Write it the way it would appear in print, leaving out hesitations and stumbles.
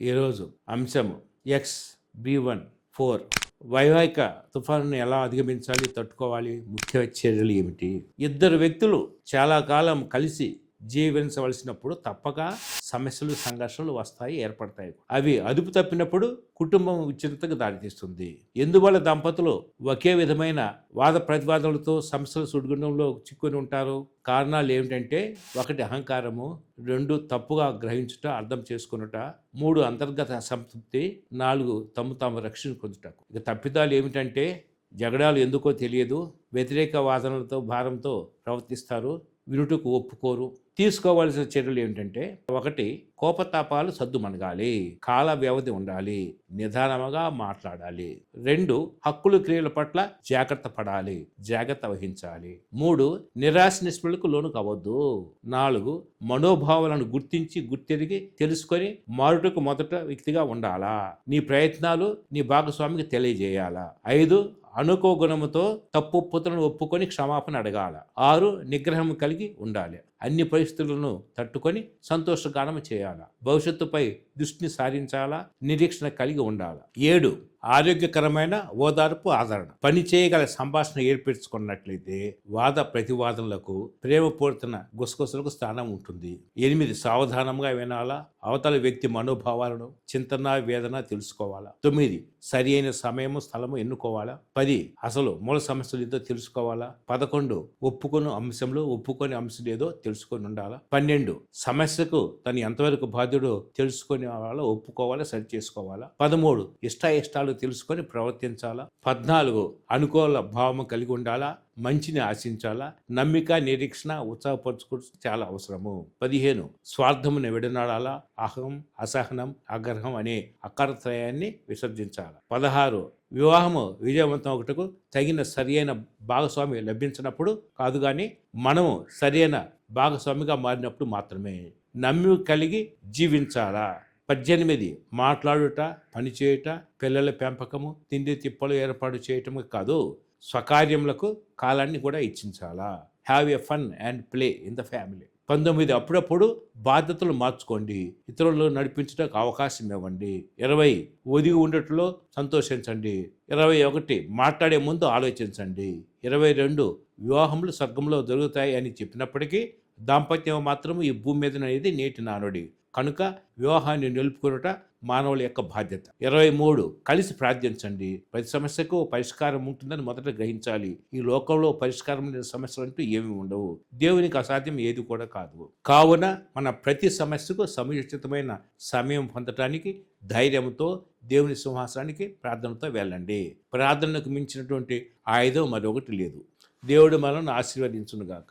ఈరోజు అంశము XB14 వైవాహిక తుఫానును ఎలా అధిగమించాలి, తట్టుకోవాలి, ముఖ్య చర్యలు ఏమిటి? ఇద్దరు వ్యక్తులు చాలా కాలం కలిసి జీవించవలసినప్పుడు తప్పక సమస్యలు, సంఘర్షణలు వస్తాయి, ఏర్పడతాయి. అవి అదుపు తప్పినప్పుడు కుటుంబం విచ్ఛిన్నతకు దారితీస్తుంది. ఎందువల్ల దంపతులు ఒకే విధమైన వాద ప్రతివాదనలతో సమస్యల సుడిగుండంలో చిక్కుని ఉంటారు? కారణాలు ఏమిటంటే, 1 అహంకారము, 2 తప్పుగా గ్రహించుట, అర్థం చేసుకునుట, 3 అంతర్గత అసంతృప్తి, 4 తమ తాము రక్షించుకుంటుటకు. ఇక తప్పిదాలు ఏమిటంటే, జగడాలు ఎందుకో తెలియదు, వ్యతిరేక వాదనలతో భారంతో ప్రవర్తిస్తారు, వినుటకు ఒప్పుకోరు. తీసుకోవాల్సిన చర్యలు ఏమిటంటే, 1 కోపతాపాలు సద్దుమణగాలి, కాల వ్యవధి ఉండాలి, నిదానముగా మాట్లాడాలి. 2 హక్కులు క్రియల పట్ల జాగ్రత్త పడాలి, జాగ్రత్త వహించాలి. 3 నిరాశ నిస్పృహలకు లోను కావద్దు. 4 మనోభావాలను గుర్తెరిగి తెలుసుకొని మారుటకు మొదట వ్యక్తిగా ఉండాలా. నీ ప్రయత్నాలు నీ భాగస్వామికి తెలియజేయాలా. 5 అనుకో గుణముతో తప్పులను ఒప్పుకొని క్షమాపణ అడగాల. 6 నిగ్రహం కలిగి ఉండాలి. అన్ని పరిస్థితులను తట్టుకొని సంతోషగానం చేయాలా. భవిష్యత్తుపై దృష్టిని సారించాలా, నిరీక్షణ కలిగి ఉండాలి. 7 ఆరోగ్యకరమైన ఓదార్పు, ఆదరణ. పని చేయగల సంభాషణ ఏర్పరచుకున్నట్లయితే వాద ప్రతివాదనలకు, ప్రేమపూరిత గుసగుసలకు స్థానం ఉంటుంది. 8 సావధానంగా వినాలా, అవతల వ్యక్తి మనోభావాలను, చింతన, వేదన తెలుసుకోవాలా. 9 సరి అయిన సమయము, స్థలము ఎన్నుకోవాలా. 10 అసలు మూల సమస్యలు ఏదో తెలుసుకోవాలా. 11 ఒప్పుకొని అంశం ఏదో తెలుసుకొని ఉండాలా. 12 సమస్యకు తను ఎంతవరకు బాధ్యుడో తెలుసుకొని వాళ్ళ ఒప్పుకోవాలా, సరి చేసుకోవాలా. 13 ఇష్టాలు తెలుసుకొని ప్రవర్తించాలా. 14 అనుకూల భావం కలిగి ఉండాలా, మంచిని ఆశించాలా. నమ్మిక, నిరీక్షణ, ఉత్సాహపరచుకోవడం చాలా అవసరము. 15 స్వార్థమును విడనాడాలా. అహం, అసహనం, ఆగ్రహం అనే అకర్తయాన్ని విసర్జించాలి. 16 వివాహము విజయవంతం ఒకటకు తగిన సరి అయిన భాగస్వామి లభించినప్పుడు కాదు, కానీ మనము సరి అయిన భాగస్వామిగా మారినప్పుడు మాత్రమే. నమ్మి కలిగి జీవించాలా. 18 మాట్లాడుట, పనిచేయుట, పిల్లల పెంపకము, తిండి తిప్పలు ఏర్పాటు చేయటము కాదు, స్వకార్యములకు కాలాన్ని కూడా ఇచ్చించాలా. Have a fun and play in the family. 19 అప్పుడప్పుడు బాధ్యతలు మార్చుకోండి, ఇతరులు నడిపించడానికి అవకాశం ఇవ్వండి. 20 ఒదిగి ఉండటంలో సంతోషించండి. 21 మాట్లాడే ముందు ఆలోచించండి. 22 వివాహములు స్వర్గంలో జరుగుతాయి అని చెప్పినప్పటికీ దాంపత్యం మాత్రం ఈ భూమి మీద అనేది నేటి నానుడి కనుక వివాహాన్ని నిలుపుకొనుట మానవుల యొక్క బాధ్యత. 23 కలిసి ప్రార్థించండి. ప్రతి సమస్యకు పరిష్కారం ఉంటుందని మొదట గ్రహించాలి. ఈ లోకంలో పరిష్కారం లేని సమస్యలు అంటూ ఏమీ ఉండవు. దేవునికి అసాధ్యం ఏది కూడా కాదు. కావున మన ప్రతి సమస్యకు సముచితమైన సమయం పొందటానికి ధైర్యంతో దేవుని సింహాసనానికి ప్రార్థనతో వెళ్ళండి. ప్రార్థనకు మించినటువంటి ఆయుధం మరొకటి లేదు. దేవుడు మనల్ని ఆశీర్వదించునుగాక.